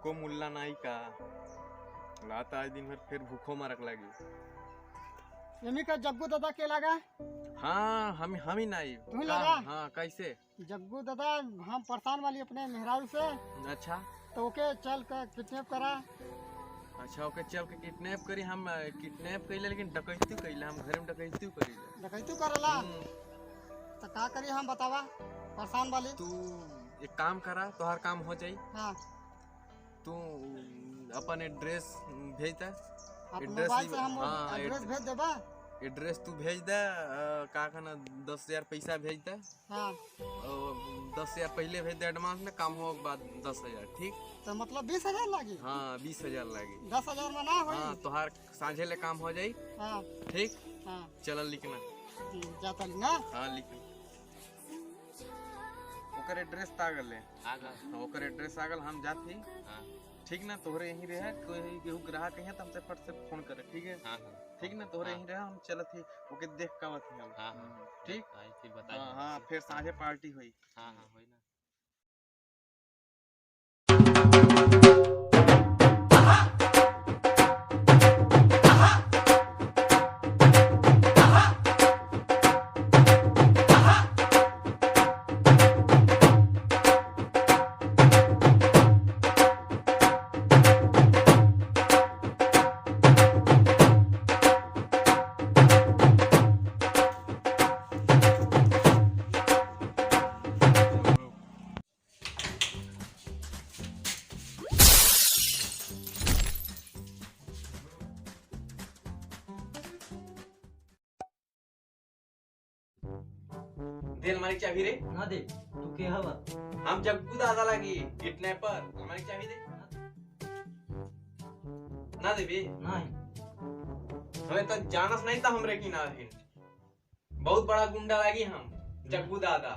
एको मुल्ला नहीं का लाता आज दिन भर फिर भूखो मरक लगी। यमी का जग्गू दादा के लगा? हाँ हम ही नहीं। तुम्हें लगा? हाँ कैसे? जग्गू दादा हम परेशान वाली अपने मेहरारू से। अच्छा तो ओके चल कर किडनैप करा। अच्छा ओके चल के किडनैप करी। हम किडनैप कइले लेकिन डकैती कइले। हम घर में डकैती करी। डकैती करला तो का करी हम बतावा परेशान वाली। तू एक काम करा तोहर काम हो जाई। हाँ तू अपन एड्रेस भेज दे। मोबाइल से हम एड्रेस भेज देबा। एड्रेस तू भेज दे। का कहना 10,000 पैसा भेज दे। हाँ 10,000 पहले भेज दे एडवांस में। काम हो के बाद 10,000 ठीक। तो मतलब 20,000 लागी? हाँ 20,000 लागी। 10,000 में ना होई? हाँ तोहार साझे ले काम हो जाई। हाँ ठीक। हाँ चल लिखना। जाता ना। हाँ लिख ओकर एड्रेस तागल ले आगल। ओकर एड्रेस आगल हम जाती। हाँ ठीक ना तोहरे यहीं रहे। कोई केहू ग्राहक है तो हमसे फट से फोन करे ठीक है। हाँ ठीक ना तोहरे यहीं रहे हम चलत ही ओके देख का बात हम। हाँ ठीक फिर बता। हाँ फिर साझे पार्टी हुई। हाँ होई ना। दे हमारी चाबी रे। ना दे तू के हवा? हम जग्गू दादा लगी किडनैपर। हमारी चाबी दे। ना दे बे। नहीं हमें तो जानस नहीं था हमरे की ना है। बहुत बड़ा गुंडा लगी हम जग्गू दादा।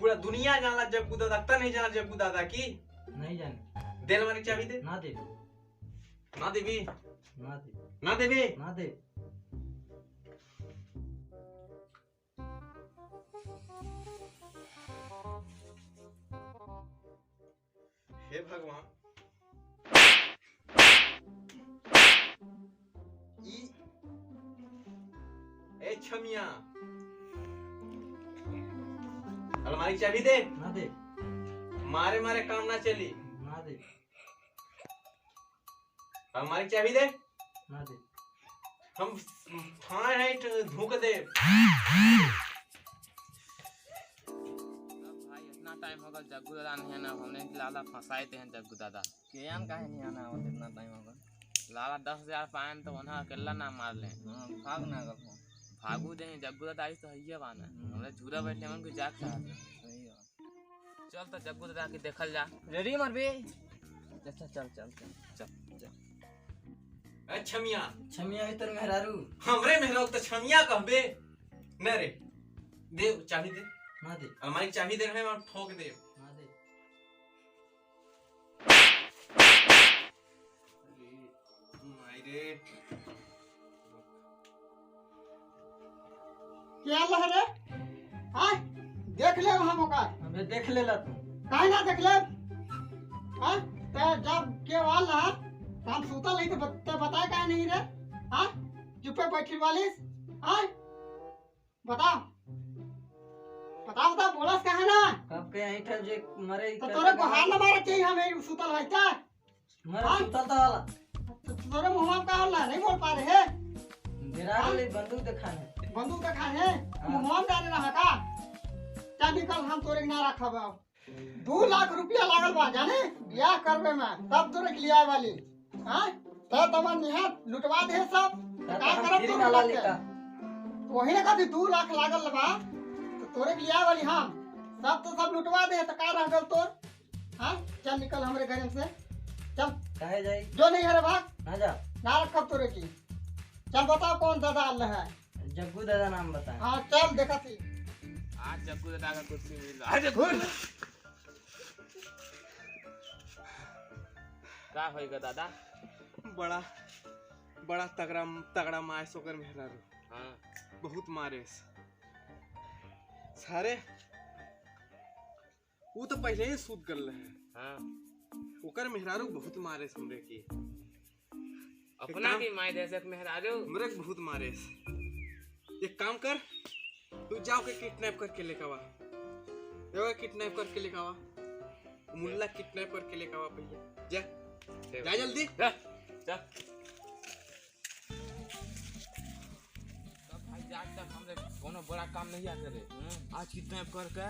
पूरा दुनिया जानला जग्गू दादा। ता नहीं जाना जग्गू दादा की? नहीं जाने। दे हमारी चाबी दे। ना दे ना दे बे। ना दे ना दे बे। ना दे। हे भगवान ए छमिया अलमारी चाबी दे। ना दे मारे मारे काम ना चली। ना दे अलमारी चाबी दे। ना दे। हम थाने है धोख दे। टाइम होगा जग्गू दादा नहीं आना। हमने लाला फंसाए थे हैं जग्गू दादा के यान काहे नहीं आना और इतना टाइम होगा। लाला 10,000 पाएन तो वहाँ अकेला ना मार ले। भाग ना कर भागू दे जग्गू दादा आई तो हइये बाना। हमने झूला बैठे मन को जाग चाहते सही है। चल तो जग्गू दादा के देखल जा। रेडी मर बे। अच्छा चल चल चल चल चल। ए छमिया छमिया इतर मेहरारू हमरे मेहरारू तो छमिया कहबे न रे। दे चाबी दे। ना दे अलमारी चाबी दे रहे हम ठोक दे। ना दे। मायरे क्या लह रे? हां देख ले हम ओका। हमें देख ले तू काहे ना देख ले? हां ते जब के वाल ना हम सूता नहीं तो बताए काहे नहीं रे? हां चुपे बैठी वालिस। हां बता बता बता बोलस कहा ना? कब के यहीं ठल जे मरे तो तोरे को हाल ना मारे चाहिए हमें सुतल है क्या? मरे सुतल तो वाला तोरे मुंह में का होला नहीं बोल पा रहे हैं? गिरा ले बंदूक दिखाने। बंदूक का खाने मुंह में डाले रहा का? क्या निकल हम तोरे ना रखब। 2 लाख रुपया लागल बा जाने ब्याह करबे में तब तोरे के लिए वाली। हां तो तमन निहात लुटवा दे सब। का करब गिरी नाला लेका वही ना कहती 2 लाख लागल बा तो तोरे के लिए वाली हम सब तो सब लुटवा दे तो का रह गल तोर। हां चल निकल हमरे घर से चल। काहे जाई जो नहीं है रे भाग ना जा। ना रखब तोरे की। चल बताओ कौन दादा अल्लाह है? जग्गू दादा नाम बता। हां चल देखा थी आज जग्गू दादा का कुछ नहीं मिल रहा। आज का होएगा दादा? बड़ा बड़ा तगड़ा तगड़ा मार सोकर मेहरारू। हाँ बहुत मारे सारे वो तो पहले ही सूद कर रहे हैं। हाँ ओकर मेहरारू बहुत मारे सुन रे की अपना भी माय दे सक मेहरारू मेरे को बहुत मारे। एक काम कर, तू जाओ के किडनैप करके लेके आवा, किडनैप करके लेके आवा, मुल्ला किडनैप करके लेके आवा पहले। जा जा जल्दी चल भाई आज तक हमरे कोनो बड़ा काम नहीं आते रे। आज किडनैप करके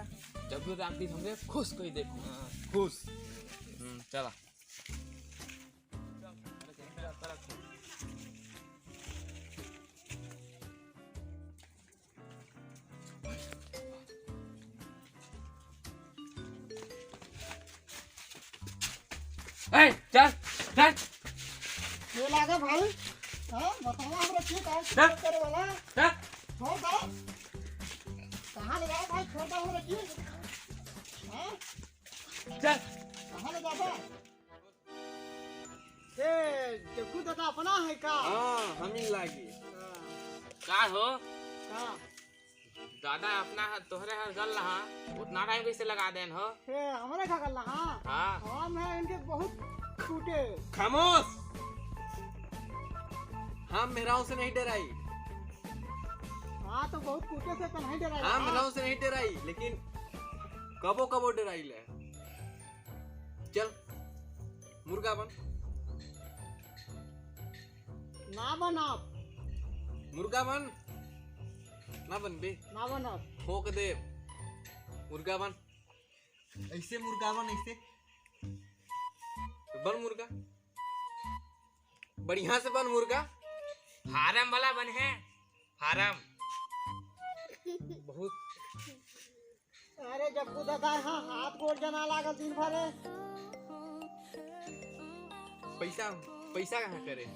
जब रात दिन हमरे खुश कोई देखो खुश। चला चल चल ये लागे भाई। हाँ बताओ हमरा की काम चल। करे वाला चल छोड़ दो। कहाँ ले जाओ भाई, छोड़ दो हमरा की। हाँ चल कहाँ ले जाता? ए जग्गू दादा अपना है का? हाँ हम ही लागी। का हो हाँ दादा अपना तोहरे हर गल रहा उतना टाइम कैसे लगा देन हो। ए हमरे का गल्ला। हाँ हाँ हम है इनके बहुत टूटे। खामोश। हम मेहराओं से नहीं डराई। हाँ तो बहुत टूटे से तो नहीं डरा। हाँ मेहराओं से नहीं डराई, लेकिन कबो कबो डराई ले। चल मुर्गा बन। ना बना मुर्गा बन। ना बन बे, ना बना। ठोक दे। मुर्गा बन, ऐसे मुर्गा बन, ऐसे बन मुर्गा, बढ़िया से बन मुर्गा। फार्म वाला बन है फार्म। बहुत अरे जग्गू दादा हाँ हाथ गोड़ जना लागल दिन भर। पैसा पैसा कहाँ करे?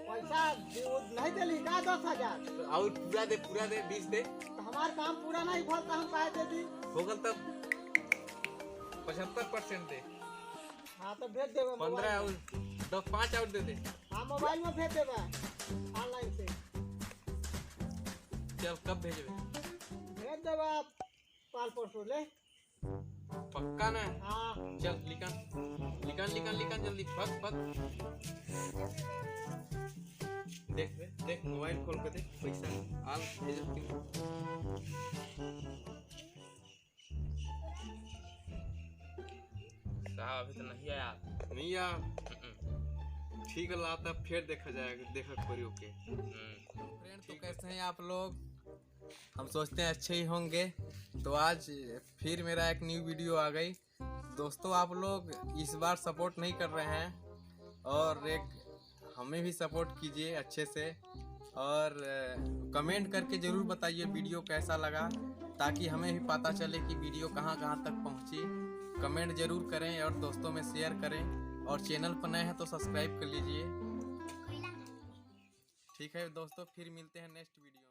पैसा नहीं दिली का 10,000? और पूरा दे 20 दे। तो हमार काम पूरा नहीं भरता हम काहे दे दी? होगल तब 75% दे। हाँ तो भेज देवे 15 और 5 और दे दे। हाँ मोबाइल में भेज देवे ऑनलाइन से। चल कब भेजबे? भेज देवे आप 500 ले। पक्का ना? हाँ चल लिखन जल्दी भग। देख मोबाइल खोल के देख पैसा आल भेज। साहब अभी तो नहीं आया। नहीं यार ठीक है, लाता फिर देखा जाएगा, देखा खोरी ओके। फ्रेंड तो कैसे हैं आप लोग? हम सोचते हैं अच्छे ही होंगे। तो आज फिर मेरा एक न्यू वीडियो आ गई। दोस्तों आप लोग इस बार सपोर्ट नहीं कर रहे हैं, और एक हमें भी सपोर्ट कीजिए अच्छे से, और कमेंट करके ज़रूर बताइए वीडियो कैसा लगा, ताकि हमें भी पता चले कि वीडियो कहाँ तक पहुँची। कमेंट ज़रूर करें और दोस्तों में शेयर करें, और चैनल पर नए हैं तो सब्सक्राइब कर लीजिए। ठीक है दोस्तों, फिर मिलते हैं नेक्स्ट वीडियो।